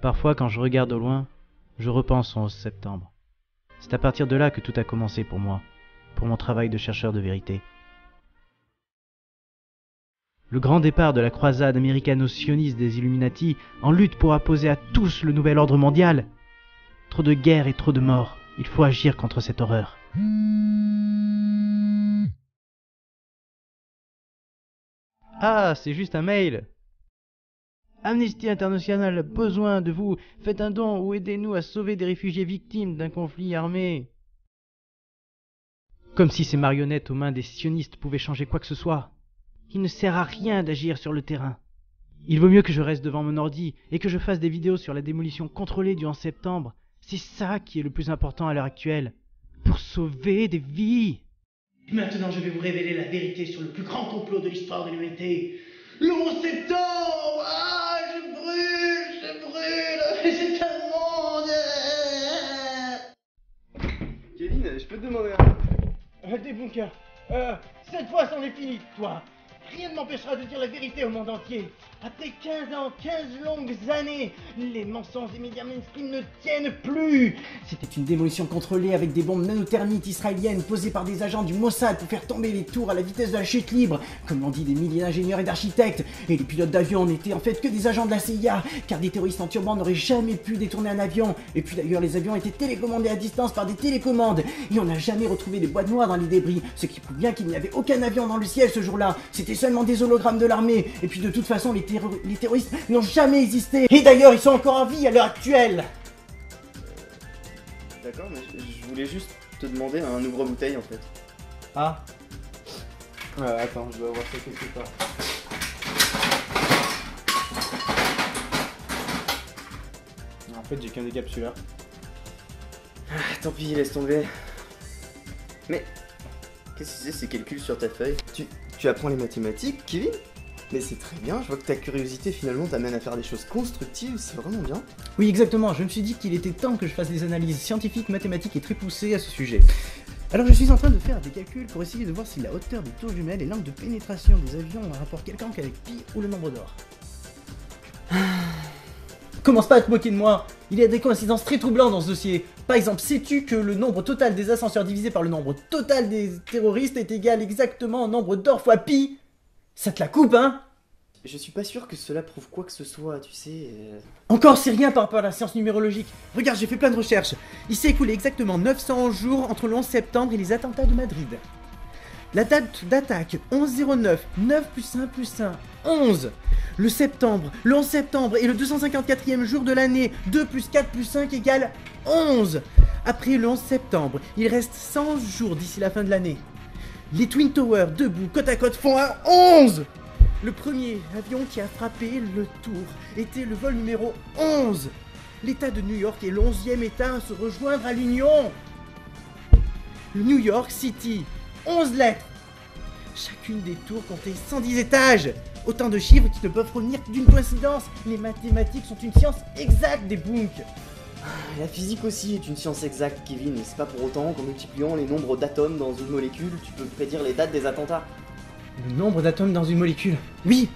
Parfois, quand je regarde au loin, je repense au 11 septembre. C'est à partir de là que tout a commencé pour moi, pour mon travail de chercheur de vérité. Le grand départ de la croisade américano-sioniste des Illuminati en lutte pour imposer à tous le nouvel ordre mondial. Trop de guerres et trop de morts. Il faut agir contre cette horreur. Ah, c'est juste un mail. Amnesty International a besoin de vous. Faites un don ou aidez-nous à sauver des réfugiés victimes d'un conflit armé. Comme si ces marionnettes aux mains des sionistes pouvaient changer quoi que ce soit. Il ne sert à rien d'agir sur le terrain. Il vaut mieux que je reste devant mon ordi et que je fasse des vidéos sur la démolition contrôlée du 11 septembre. C'est ça qui est le plus important à l'heure actuelle. Pour sauver des vies. Maintenant, je vais vous révéler la vérité sur le plus grand complot de l'histoire de l'humanité. Le 11 septembre. Ah, je brûle. C'est un monde. Kevin, je peux te demander Des bunkers. Cette fois, c'en est fini, toi. Rien ne m'empêchera de dire la vérité au monde entier. Après 15 ans, 15 longues années, les mensonges des médias mainstream ne tiennent plus. C'était une démolition contrôlée avec des bombes nanothermiques israéliennes posées par des agents du Mossad pour faire tomber les tours à la vitesse de la chute libre, comme l'ont dit des milliers d'ingénieurs et d'architectes. Et les pilotes d'avion n'étaient en fait que des agents de la CIA, car des terroristes en turban n'auraient jamais pu détourner un avion. Et puis d'ailleurs, les avions étaient télécommandés à distance par des télécommandes. Et on n'a jamais retrouvé les boîtes noires dans les débris, ce qui prouve bien qu'il n'y avait aucun avion dans le ciel ce jour-là. C'était seulement des hologrammes de l'armée. Et puis de toute façon, les terroristes n'ont jamais existé. Et d'ailleurs, ils sont encore en vie à l'heure actuelle. D'accord, mais je voulais juste te demander un ouvre-bouteille en fait. Ah. Attends, je dois avoir ça quelque part. En fait, j'ai qu'un décapsuleur. Tant pis, laisse tomber. Mais qu'est-ce que c'est ces calculs sur ta feuille? Tu apprends les mathématiques, Kevin? Mais c'est très bien, je vois que ta curiosité finalement t'amène à faire des choses constructives, c'est vraiment bien. Oui, exactement, je me suis dit qu'il était temps que je fasse des analyses scientifiques, mathématiques et très poussées à ce sujet. Alors je suis en train de faire des calculs pour essayer de voir si la hauteur des tours jumelles et l'angle de pénétration des avions ont un rapport quelconque avec pi ou le nombre d'or. Commence pas à te moquer de moi, il y a des coïncidences très troublantes dans ce dossier. Par exemple, sais-tu que le nombre total des ascenseurs divisé par le nombre total des terroristes est égal exactement au nombre d'or fois pi? Ça te la coupe, hein? Je suis pas sûr que cela prouve quoi que ce soit, tu sais... Encore, c'est rien par rapport à la science numérologique. Regarde, j'ai fait plein de recherches. Il s'est écoulé exactement 900 jours entre le 11 septembre et les attentats de Madrid. La date d'attaque, 11-09, 9 plus 1 plus 1, 11. Le 11 septembre est le 254e jour de l'année, 2 plus 4 plus 5 égale 11. Après le 11 septembre, il reste 100 jours d'ici la fin de l'année. Les Twin Towers, debout, côte à côte, font un 11. Le premier avion qui a frappé le tour était le vol numéro 11. L'État de New York est le 11e État à se rejoindre à l'Union. New York City, 11 lettres. Chacune des tours comptait 110 étages. Autant de chiffres qui ne peuvent provenir d'une coïncidence. Les mathématiques sont une science exacte des bunks. La physique aussi est une science exacte, Kevin, et c'est pas pour autant qu'en multipliant les nombres d'atomes dans une molécule, tu peux prédire les dates des attentats. Le nombre d'atomes dans une molécule. Oui.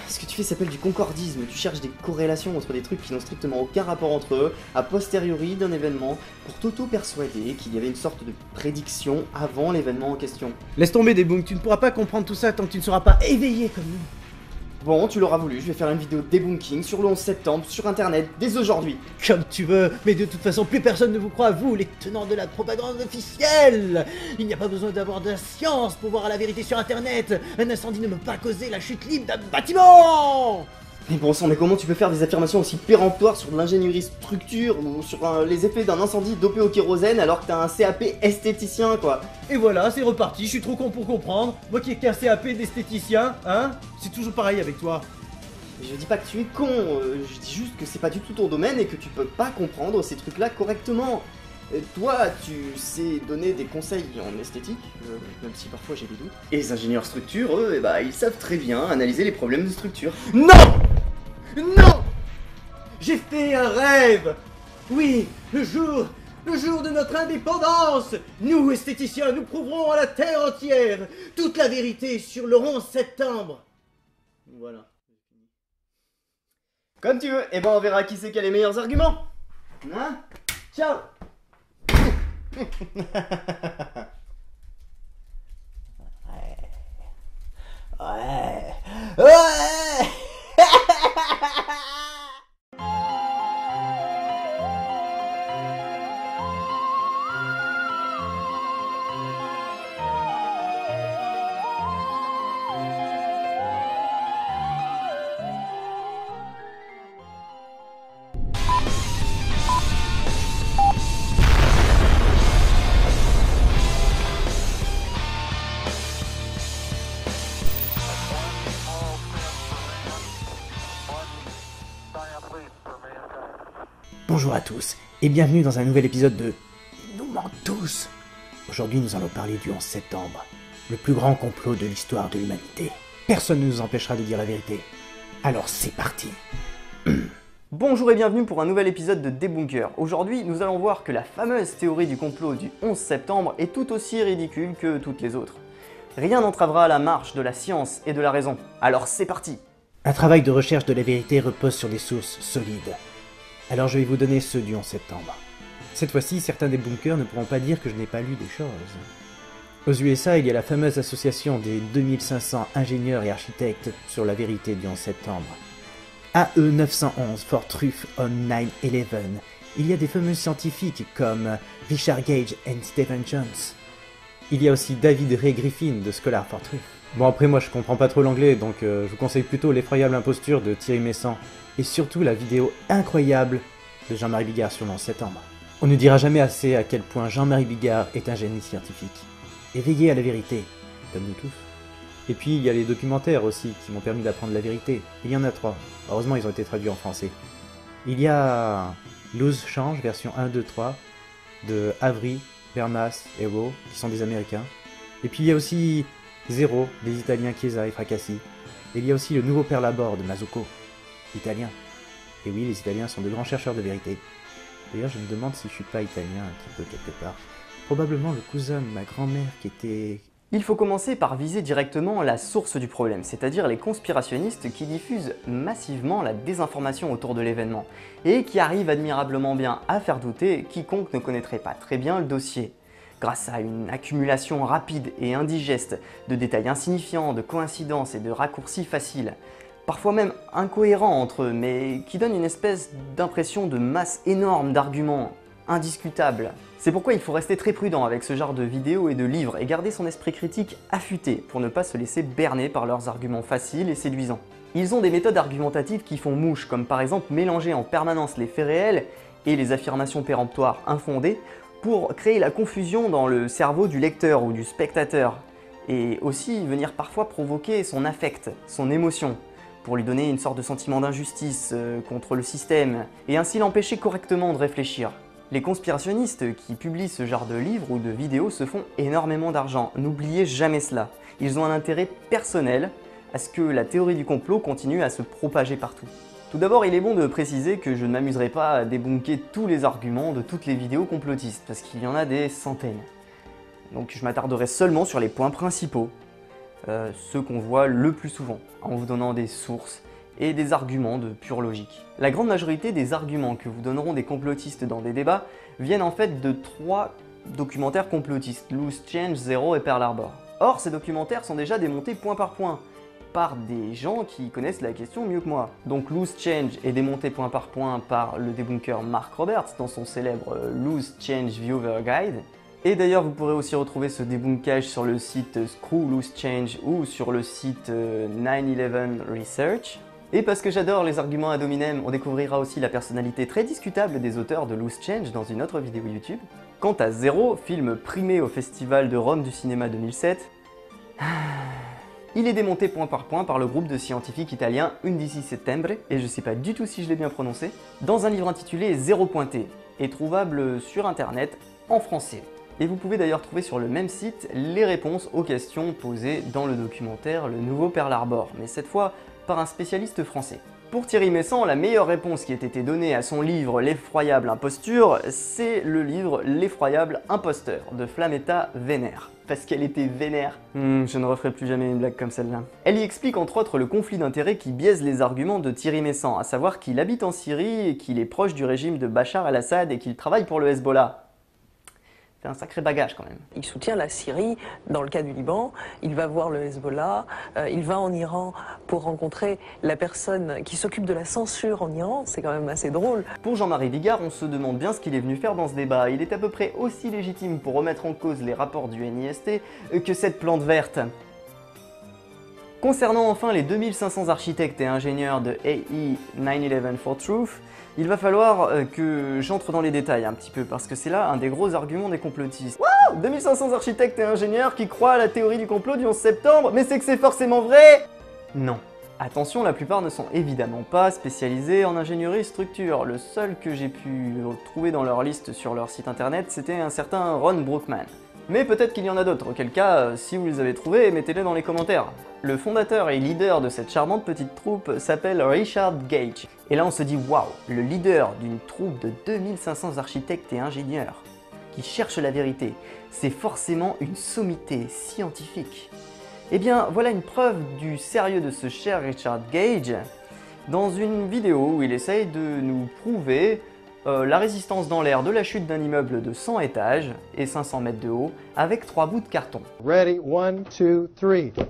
Ce que tu fais s'appelle du concordisme, tu cherches des corrélations entre des trucs qui n'ont strictement aucun rapport entre eux, a posteriori d'un événement, pour t'auto-persuader qu'il y avait une sorte de prédiction avant l'événement en question. Laisse tomber des bunks, tu ne pourras pas comprendre tout ça tant que tu ne seras pas éveillé comme nous. Bon, tu l'auras voulu, je vais faire une vidéo debunking sur le 11 septembre, sur internet, dès aujourd'hui. Comme tu veux, mais de toute façon, plus personne ne vous croit, vous, les tenants de la propagande officielle. Il n'y a pas besoin d'avoir de la science pour voir la vérité sur internet. Un incendie ne peut pas causer la chute libre d'un bâtiment. Mais bon sang, mais comment tu peux faire des affirmations aussi péremptoires sur de l'ingénierie structure ou sur les effets d'un incendie dopé au kérosène alors que t'as un CAP esthéticien, quoi? Et voilà, c'est reparti, je suis trop con pour comprendre. Moi qui ai qu'un CAP d'esthéticien, hein? C'est toujours pareil avec toi. Je dis pas que tu es con, je dis juste que c'est pas du tout ton domaine et que tu peux pas comprendre ces trucs-là correctement. Toi, tu sais donner des conseils en esthétique, même si parfois j'ai des doutes. Et les ingénieurs structure, eux, eh bah, ils savent très bien analyser les problèmes de structure. Non! Non! J'ai fait un rêve! Oui, le jour de notre indépendance! Nous, esthéticiens, nous prouverons à la terre entière toute la vérité sur le 11 septembre! Voilà. Comme tu veux, et ben on verra qui c'est qui a les meilleurs arguments. Hein? Ciao. Ouais. Ouais. Bonjour à tous, et bienvenue dans un nouvel épisode de Nous manque tous. Aujourd'hui nous allons parler du 11 septembre, le plus grand complot de l'histoire de l'humanité. Personne ne nous empêchera de dire la vérité. Alors c'est parti. Bonjour et bienvenue pour un nouvel épisode de Débunker. Aujourd'hui, nous allons voir que la fameuse théorie du complot du 11 septembre est tout aussi ridicule que toutes les autres. Rien n'entravera la marche de la science et de la raison. Alors c'est parti. Un travail de recherche de la vérité repose sur des sources solides. Alors je vais vous donner ceux du 11 septembre. Cette fois-ci, certains débunkers ne pourront pas dire que je n'ai pas lu des choses. Aux USA, il y a la fameuse association des 2500 ingénieurs et architectes sur la vérité du 11 septembre. AE 911 for Truth on 9/11. Il y a des fameux scientifiques comme Richard Gage et Stephen Jones. Il y a aussi David Ray Griffin de Scholar for Truth. Bon après moi je comprends pas trop l'anglais donc je vous conseille plutôt l'effroyable imposture de Thierry Messant et surtout la vidéo incroyable de Jean-Marie Bigard sur le 11 septembre. On ne dira jamais assez à quel point Jean-Marie Bigard est un génie scientifique. Éveillé à la vérité, comme nous tous. Et puis il y a les documentaires aussi qui m'ont permis d'apprendre la vérité. Il y en a 3. Heureusement ils ont été traduits en français. Il y a Loose Change version 1, 2, 3 de Avery, Bermas et Rowe qui sont des Américains. Et puis il y a aussi Zéro des Italiens Chiesa et Fracassi. Et il y a aussi le nouveau Pearl Harbor de Mazzucco, italien. Et oui, les Italiens sont de grands chercheurs de vérité. D'ailleurs, je me demande si je suis pas italien un petit peu quelque part. Probablement le cousin de ma grand-mère qui était... Il faut commencer par viser directement la source du problème, c'est-à-dire les conspirationnistes qui diffusent massivement la désinformation autour de l'événement, et qui arrivent admirablement bien à faire douter quiconque ne connaîtrait pas très bien le dossier. Grâce à une accumulation rapide et indigeste de détails insignifiants, de coïncidences et de raccourcis faciles, parfois même incohérents entre eux, mais qui donnent une espèce d'impression de masse énorme d'arguments indiscutables. C'est pourquoi il faut rester très prudent avec ce genre de vidéos et de livres et garder son esprit critique affûté pour ne pas se laisser berner par leurs arguments faciles et séduisants. Ils ont des méthodes argumentatives qui font mouche, comme par exemple mélanger en permanence les faits réels et les affirmations péremptoires infondées pour créer la confusion dans le cerveau du lecteur ou du spectateur, et aussi venir parfois provoquer son affect, son émotion, pour lui donner une sorte de sentiment d'injustice contre le système, et ainsi l'empêcher correctement de réfléchir. Les conspirationnistes qui publient ce genre de livres ou de vidéos se font énormément d'argent, n'oubliez jamais cela. Ils ont un intérêt personnel à ce que la théorie du complot continue à se propager partout. Tout d'abord, il est bon de préciser que je ne m'amuserai pas à débunker tous les arguments de toutes les vidéos complotistes, parce qu'il y en a des centaines. Donc je m'attarderai seulement sur les points principaux, ceux qu'on voit le plus souvent, en vous donnant des sources et des arguments de pure logique. La grande majorité des arguments que vous donneront des complotistes dans des débats viennent en fait de 3 documentaires complotistes, Loose Change, Zero et Pearl Harbor. Or, ces documentaires sont déjà démontés point par point, par des gens qui connaissent la question mieux que moi. Donc Loose Change est démonté point par point par le débunker Mark Roberts dans son célèbre Loose Change Viewer Guide. Et d'ailleurs vous pourrez aussi retrouver ce débunkage sur le site Screw Loose Change ou sur le site 9/11 Research. Et parce que j'adore les arguments ad hominem, on découvrira aussi la personnalité très discutable des auteurs de Loose Change dans une autre vidéo YouTube. Quant à Zero, film primé au Festival de Rome du cinéma 2007, il est démonté point par point par le groupe de scientifiques italiens Undici Settembre, et je sais pas du tout si je l'ai bien prononcé, dans un livre intitulé Zero Pointé, et trouvable sur internet en français. Et vous pouvez d'ailleurs trouver sur le même site les réponses aux questions posées dans le documentaire Le Nouveau Pearl Harbor, mais cette fois par un spécialiste français. Pour Thierry Messant, la meilleure réponse qui ait été donnée à son livre L'effroyable imposture, c'est le livre L'effroyable imposteur de Flametta Vénère. Parce qu'elle était vénère. Je ne referai plus jamais une blague comme celle-là. Elle y explique entre autres le conflit d'intérêts qui biaise les arguments de Thierry Messant, à savoir qu'il habite en Syrie et qu'il est proche du régime de Bachar el-Assad et qu'il travaille pour le Hezbollah. C'est un sacré bagage quand même. Il soutient la Syrie dans le cas du Liban, il va voir le Hezbollah, il va en Iran pour rencontrer la personne qui s'occupe de la censure en Iran, c'est quand même assez drôle. Pour Jean-Marie Bigard, on se demande bien ce qu'il est venu faire dans ce débat. Il est à peu près aussi légitime pour remettre en cause les rapports du NIST que cette plante verte. Concernant enfin les 2500 architectes et ingénieurs de AI 9/11 for Truth, il va falloir que j'entre dans les détails un petit peu, parce que c'est là un des gros arguments des complotistes. Waouh, 2500 architectes et ingénieurs qui croient à la théorie du complot du 11 septembre, mais c'est que c'est forcément vrai? Non. Attention, la plupart ne sont évidemment pas spécialisés en ingénierie structure. Le seul que j'ai pu trouver dans leur liste sur leur site internet, c'était un certain Ron Brookman. Mais peut-être qu'il y en a d'autres, auquel cas, si vous les avez trouvés, mettez-les dans les commentaires. Le fondateur et leader de cette charmante petite troupe s'appelle Richard Gage. Et là on se dit waouh, le leader d'une troupe de 2500 architectes et ingénieurs qui cherchent la vérité, c'est forcément une sommité scientifique. Eh bien voilà une preuve du sérieux de ce cher Richard Gage dans une vidéo où il essaye de nous prouver la résistance dans l'air de la chute d'un immeuble de 100 étages et 500 mètres de haut avec 3 bouts de carton. Ready, 1, 2, 3.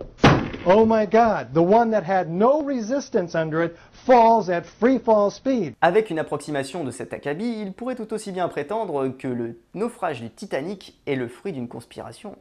Oh my God, the one that had no resistance under it falls at free fall speed. Avec une approximation de cet acabit, il pourrait tout aussi bien prétendre que le naufrage du Titanic est le fruit d'une conspiration.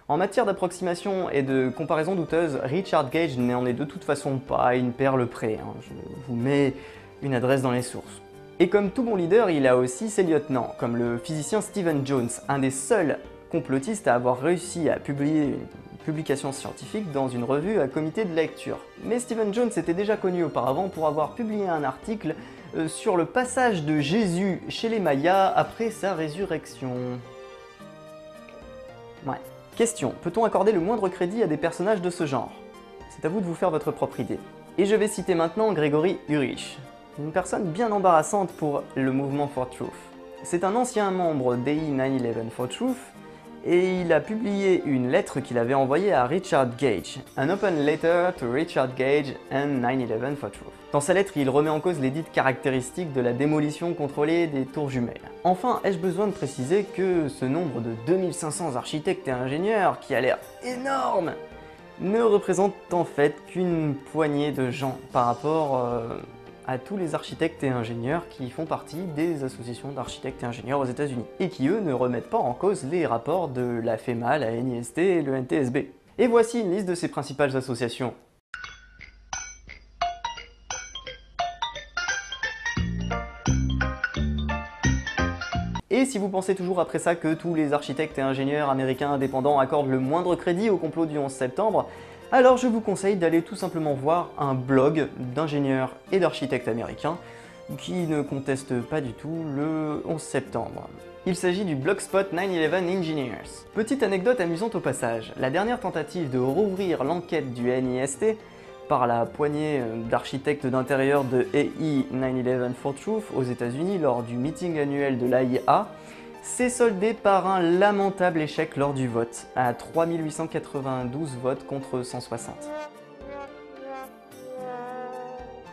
En matière d'approximation et de comparaison douteuse, Richard Gage n'en est de toute façon pas une perle près. Je vous mets une adresse dans les sources. Et comme tout bon leader, il a aussi ses lieutenants, comme le physicien Stephen Jones, un des seuls complotistes à avoir réussi à publier une publication scientifique dans une revue à comité de lecture. Mais Stephen Jones était déjà connu auparavant pour avoir publié un article sur le passage de Jésus chez les Mayas après sa résurrection. Ouais. Question, peut-on accorder le moindre crédit à des personnages de ce genre? C'est à vous de vous faire votre propre idée. Et je vais citer maintenant Gregory Urich, une personne bien embarrassante pour le mouvement For Truth. C'est un ancien membre d'AI 9/11 for Truth, et il a publié une lettre qu'il avait envoyée à Richard Gage, an open letter to Richard Gage and 9/11 for Truth. Dans sa lettre, il remet en cause les dites caractéristiques de la démolition contrôlée des tours jumelles. Enfin, ai-je besoin de préciser que ce nombre de 2500 architectes et ingénieurs, qui a l'air énorme, ne représente en fait qu'une poignée de gens par rapport à tous les architectes et ingénieurs qui font partie des associations d'architectes et ingénieurs aux États-Unis, et qui eux ne remettent pas en cause les rapports de la FEMA, la NIST et le NTSB. Et voici une liste de ces principales associations. Et si vous pensez toujours après ça que tous les architectes et ingénieurs américains indépendants accordent le moindre crédit au complot du 11 septembre, alors je vous conseille d'aller tout simplement voir un blog d'ingénieurs et d'architectes américains qui ne contestent pas du tout le 11 septembre. Il s'agit du Blogspot 9/11 Engineers. Petite anecdote amusante au passage, la dernière tentative de rouvrir l'enquête du NIST par la poignée d'architectes d'intérieur de AI 9/11 for Truth aux États-Unis lors du meeting annuel de l'AIA s'est soldée par un lamentable échec lors du vote, à 3892 votes contre 160.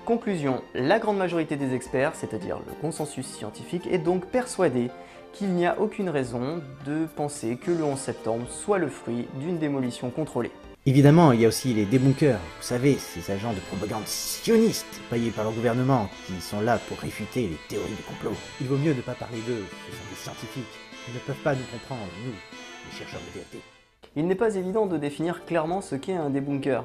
Conclusion, la grande majorité des experts, c'est-à-dire le consensus scientifique, est donc persuadée qu'il n'y a aucune raison de penser que le 11 septembre soit le fruit d'une démolition contrôlée. Évidemment, il y a aussi les débunkers, vous savez, ces agents de propagande sionistes payés par le gouvernement qui sont là pour réfuter les théories du complot. Il vaut mieux ne pas parler d'eux, ce sont des scientifiques. Ils ne peuvent pas nous comprendre, nous, les chercheurs de vérité. Il n'est pas évident de définir clairement ce qu'est un débunker.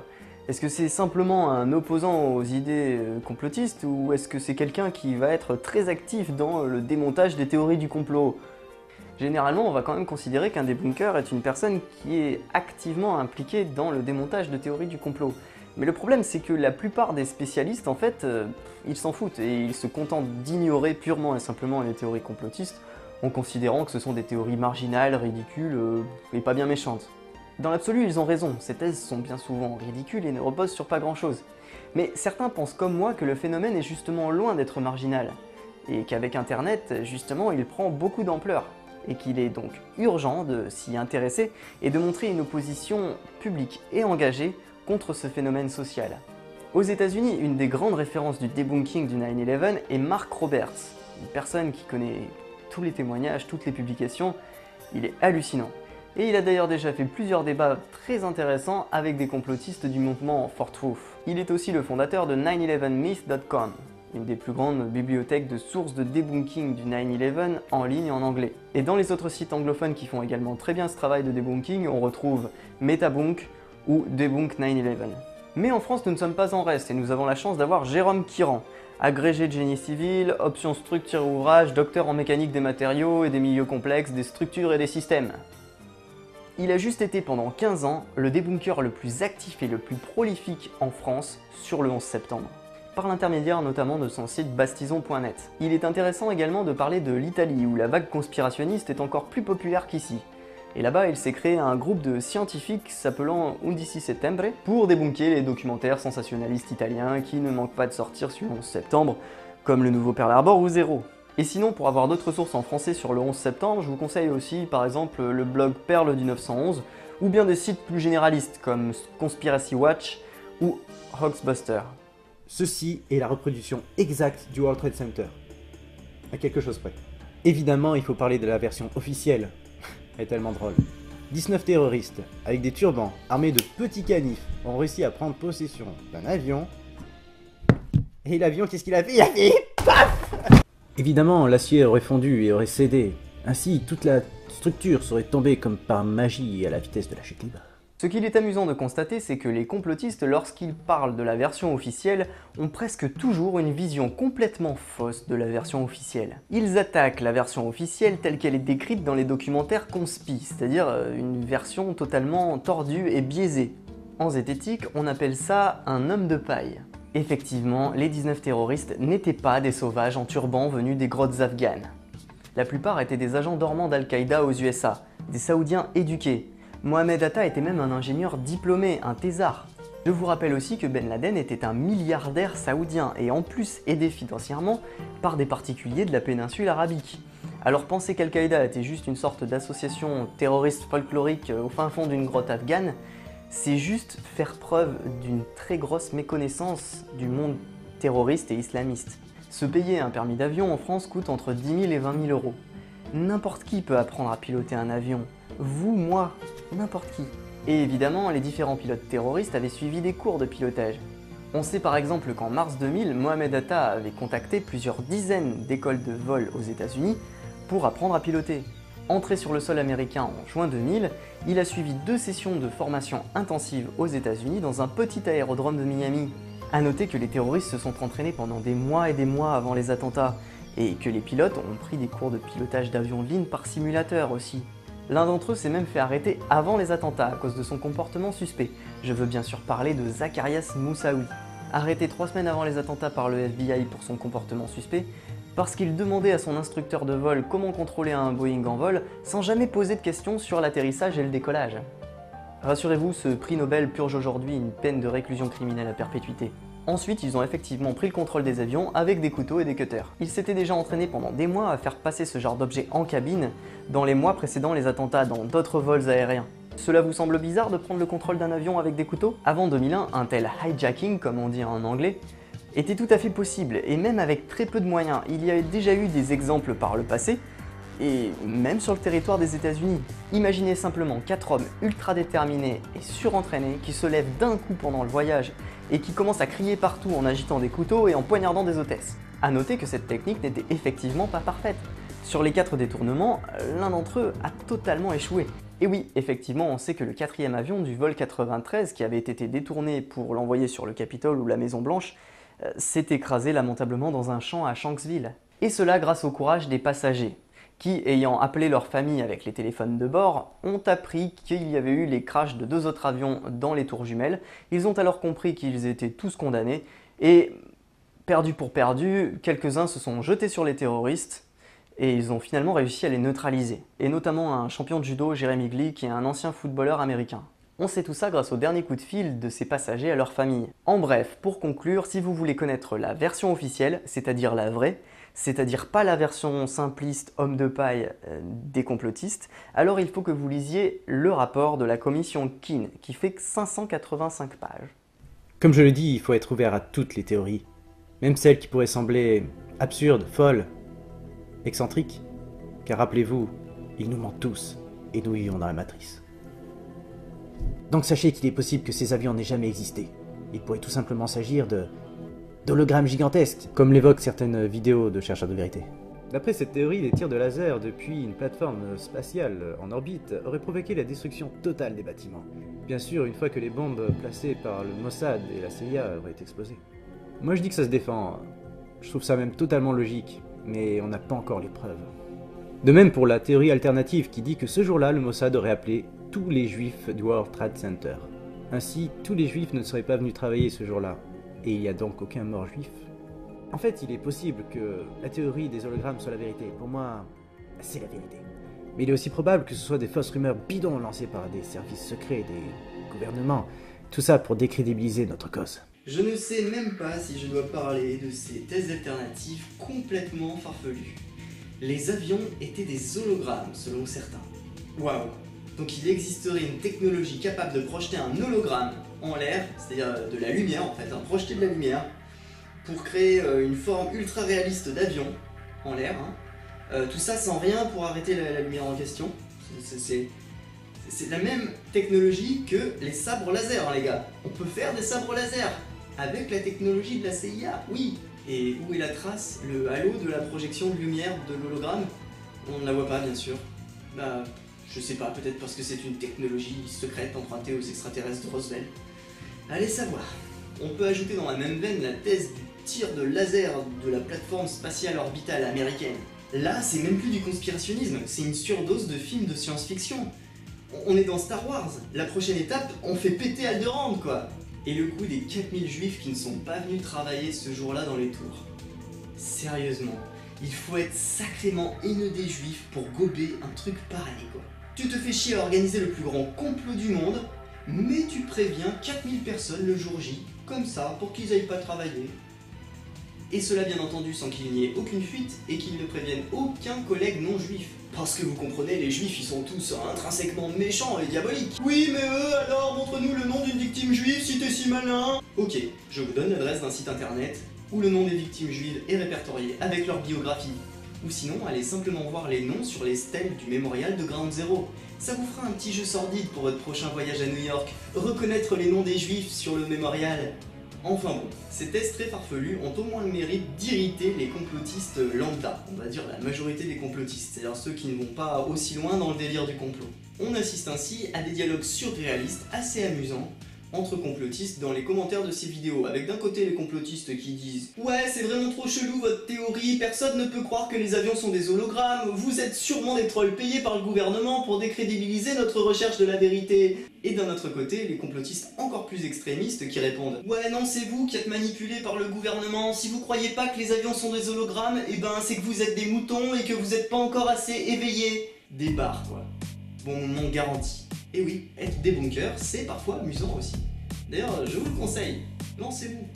Est-ce que c'est simplement un opposant aux idées complotistes ou est-ce que c'est quelqu'un qui va être très actif dans le démontage des théories du complot? Généralement, on va quand même considérer qu'un débunker est une personne qui est activement impliquée dans le démontage de théories du complot. Mais le problème, c'est que la plupart des spécialistes, en fait, ils s'en foutent et ils se contentent d'ignorer purement et simplement les théories complotistes en considérant que ce sont des théories marginales, ridicules et pas bien méchantes. Dans l'absolu, ils ont raison, ces thèses sont bien souvent ridicules et ne reposent sur pas grand-chose. Mais certains pensent comme moi que le phénomène est justement loin d'être marginal, et qu'avec Internet, justement, il prend beaucoup d'ampleur, et qu'il est donc urgent de s'y intéresser et de montrer une opposition publique et engagée contre ce phénomène social. Aux États-Unis, une des grandes références du debunking du 9/11 est Mark Roberts, une personne qui connaît tous les témoignages, toutes les publications. Il est hallucinant. Et il a d'ailleurs déjà fait plusieurs débats très intéressants avec des complotistes du mouvement Fort Truth. Il est aussi le fondateur de 911myth.com, une des plus grandes bibliothèques de sources de debunking du 9/11 en ligne en anglais. Et dans les autres sites anglophones qui font également très bien ce travail de debunking, on retrouve Metabunk ou Debunk 9/11. Mais en France, nous ne sommes pas en reste et nous avons la chance d'avoir Jérôme Kiran, agrégé de génie civil, option structure ouvrage, docteur en mécanique des matériaux et des milieux complexes, des structures et des systèmes. Il a juste été pendant 15 ans le débunker le plus actif et le plus prolifique en France sur le 11 septembre, par l'intermédiaire notamment de son site bastison.net. Il est intéressant également de parler de l'Italie, où la vague conspirationniste est encore plus populaire qu'ici. Et là-bas, il s'est créé un groupe de scientifiques s'appelant Undici Settembre pour débunker les documentaires sensationnalistes italiens qui ne manquent pas de sortir sur le 11 septembre, comme le nouveau Pearl Harbor ou Zéro. Et sinon, pour avoir d'autres sources en français sur le 11 septembre, je vous conseille aussi par exemple le blog Perle du 911, ou bien des sites plus généralistes comme Conspiracy Watch ou Hoaxbuster. Ceci est la reproduction exacte du World Trade Center. À quelque chose près. Évidemment, il faut parler de la version officielle. Elle est tellement drôle. 19 terroristes, avec des turbans, armés de petits canifs, ont réussi à prendre possession d'un avion. Et l'avion, qu'est-ce qu'il a fait? Il a fait paf! Évidemment, l'acier aurait fondu et aurait cédé. Ainsi, toute la structure serait tombée comme par magie à la vitesse de la chute libre. Ce qu'il est amusant de constater, c'est que les complotistes, lorsqu'ils parlent de la version officielle, ont presque toujours une vision complètement fausse de la version officielle. Ils attaquent la version officielle telle qu'elle est décrite dans les documentaires conspi, c'est-à-dire une version totalement tordue et biaisée. En zététique, on appelle ça un homme de paille. Effectivement, les 19 terroristes n'étaient pas des sauvages en turban venus des grottes afghanes. La plupart étaient des agents dormants d'Al-Qaïda aux USA, des Saoudiens éduqués. Mohamed Atta était même un ingénieur diplômé, un thésard. Je vous rappelle aussi que Ben Laden était un milliardaire saoudien et en plus aidé financièrement par des particuliers de la péninsule arabique. Alors penser qu'Al-Qaïda était juste une sorte d'association terroriste folklorique au fin fond d'une grotte afghane, c'est juste faire preuve d'une très grosse méconnaissance du monde terroriste et islamiste. Se payer un permis d'avion en France coûte entre 10 000 et 20 000 euros. N'importe qui peut apprendre à piloter un avion. Vous, moi, n'importe qui. Et évidemment, les différents pilotes terroristes avaient suivi des cours de pilotage. On sait par exemple qu'en mars 2000, Mohamed Atta avait contacté plusieurs dizaines d'écoles de vol aux États-Unis pour apprendre à piloter. Entré sur le sol américain en juin 2000, il a suivi 2 sessions de formation intensive aux États-Unis dans un petit aérodrome de Miami. A noter que les terroristes se sont entraînés pendant des mois et des mois avant les attentats, et que les pilotes ont pris des cours de pilotage d'avions de ligne par simulateur aussi. L'un d'entre eux s'est même fait arrêter avant les attentats à cause de son comportement suspect. Je veux bien sûr parler de Zacharias Moussaoui. Arrêté 3 semaines avant les attentats par le FBI pour son comportement suspect, parce qu'il demandait à son instructeur de vol comment contrôler un Boeing en vol sans jamais poser de questions sur l'atterrissage et le décollage. Rassurez-vous, ce prix Nobel purge aujourd'hui une peine de réclusion criminelle à perpétuité. Ensuite, ils ont effectivement pris le contrôle des avions avec des couteaux et des cutters. Ils s'étaient déjà entraînés pendant des mois à faire passer ce genre d'objet en cabine dans les mois précédant les attentats dans d'autres vols aériens. Cela vous semble bizarre de prendre le contrôle d'un avion avec des couteaux? Avant 2001, un tel hijacking, comme on dit en anglais, était tout à fait possible, et même avec très peu de moyens. Il y avait déjà eu des exemples par le passé, et même sur le territoire des États-Unis. Imaginez simplement 4 hommes ultra déterminés et surentraînés qui se lèvent d'un coup pendant le voyage et qui commencent à crier partout en agitant des couteaux et en poignardant des hôtesses. A noter que cette technique n'était effectivement pas parfaite. Sur les 4 détournements, l'un d'entre eux a totalement échoué. Et oui, effectivement, on sait que le 4e avion du vol 93 qui avait été détourné pour l'envoyer sur le Capitole ou la Maison Blanche s'est écrasé lamentablement dans un champ à Shanksville. Et cela grâce au courage des passagers, qui, ayant appelé leur famille avec les téléphones de bord, ont appris qu'il y avait eu les crashs de 2 autres avions dans les tours jumelles. Ils ont alors compris qu'ils étaient tous condamnés, et perdu pour perdu, quelques-uns se sont jetés sur les terroristes, Et ils ont finalement réussi à les neutraliser, et notamment un champion de judo, Jeremy Glick, et un ancien footballeur américain. On sait tout ça grâce au dernier coup de fil de ces passagers à leur famille. En bref, pour conclure, si vous voulez connaître la version officielle, c'est-à-dire la vraie, c'est-à-dire pas la version simpliste homme de paille des complotistes, alors il faut que vous lisiez le rapport de la commission Keane, qui fait que 585 pages. Comme je le dis, il faut être ouvert à toutes les théories, même celles qui pourraient sembler absurdes, folles, excentriques, car rappelez-vous, ils nous mentent tous, et nous vivons dans la matrice. Donc sachez qu'il est possible que ces avions n'aient jamais existé. Il pourrait tout simplement s'agir d'hologrammes gigantesques, comme l'évoquent certaines vidéos de chercheurs de vérité. D'après cette théorie, les tirs de laser depuis une plateforme spatiale en orbite auraient provoqué la destruction totale des bâtiments. Bien sûr, une fois que les bombes placées par le Mossad et la CIA auraient explosé. Moi je dis que ça se défend, je trouve ça même totalement logique, mais on n'a pas encore les preuves. De même pour la théorie alternative qui dit que ce jour-là, le Mossad aurait appelé tous les juifs du World Trade Center. Ainsi, tous les juifs ne seraient pas venus travailler ce jour-là, et il n'y a donc aucun mort juif. En fait, il est possible que la théorie des hologrammes soit la vérité. Pour moi, c'est la vérité. Mais il est aussi probable que ce soit des fausses rumeurs bidons lancées par des services secrets, des gouvernements, tout ça pour décrédibiliser notre cause. Je ne sais même pas si je dois parler de ces thèses alternatives complètement farfelues. Les avions étaient des hologrammes, selon certains. Waouh! Donc il existerait une technologie capable de projeter un hologramme en l'air, c'est-à-dire de la lumière en fait, projeter de la lumière, pour créer une forme ultra réaliste d'avion en l'air. Tout ça sans rien pour arrêter la lumière en question. C'est la même technologie que les sabres laser, les gars. On peut faire des sabres laser avec la technologie de la CIA, oui. Et où est la trace, le halo de la projection de lumière de l'hologramme? On ne la voit pas, bien sûr. Bah, je sais pas, peut-être parce que c'est une technologie secrète empruntée aux extraterrestres de Roswell. Allez savoir. On peut ajouter dans la même veine la thèse du tir de laser de la plateforme spatiale orbitale américaine. Là, c'est même plus du conspirationnisme, c'est une surdose de films de science-fiction. On est dans Star Wars. La prochaine étape, on fait péter Alderaan, quoi. Et le coup des 4000 juifs qui ne sont pas venus travailler ce jour-là dans les tours. Sérieusement, il faut être sacrément haineux des juifs pour gober un truc pareil, quoi. Tu te fais chier à organiser le plus grand complot du monde, mais tu préviens 4000 personnes le jour J, comme ça, pour qu'ils aillent pas travailler. Et cela bien entendu sans qu'il n'y ait aucune fuite et qu'ils ne préviennent aucun collègue non juif. Parce que vous comprenez, les juifs ils sont tous intrinsèquement méchants et diaboliques. Oui mais eux alors, montre-nous le nom d'une victime juive si t'es si malin. Ok, je vous donne l'adresse d'un site internet où le nom des victimes juives est répertorié avec leur biographie. Ou sinon, allez simplement voir les noms sur les stèles du mémorial de Ground Zero. Ça vous fera un petit jeu sordide pour votre prochain voyage à New York, reconnaître les noms des juifs sur le mémorial. Enfin bon, ces tests très farfelus ont au moins le mérite d'irriter les complotistes lambda, on va dire la majorité des complotistes, c'est-à-dire ceux qui ne vont pas aussi loin dans le délire du complot. On assiste ainsi à des dialogues surréalistes assez amusants entre complotistes dans les commentaires de ces vidéos, avec d'un côté les complotistes qui disent « Ouais, c'est vraiment trop chelou votre théorie, personne ne peut croire que les avions sont des hologrammes, vous êtes sûrement des trolls payés par le gouvernement pour décrédibiliser notre recherche de la vérité !» Et d'un autre côté, les complotistes encore plus extrémistes qui répondent « Ouais, non, c'est vous qui êtes manipulés par le gouvernement, si vous croyez pas que les avions sont des hologrammes, et ben c'est que vous êtes des moutons et que vous êtes pas encore assez éveillés !» Des barres, quoi. Bon moment garanti. Et oui, être débunker, c'est parfois amusant aussi. D'ailleurs, je vous le conseille, lancez-vous.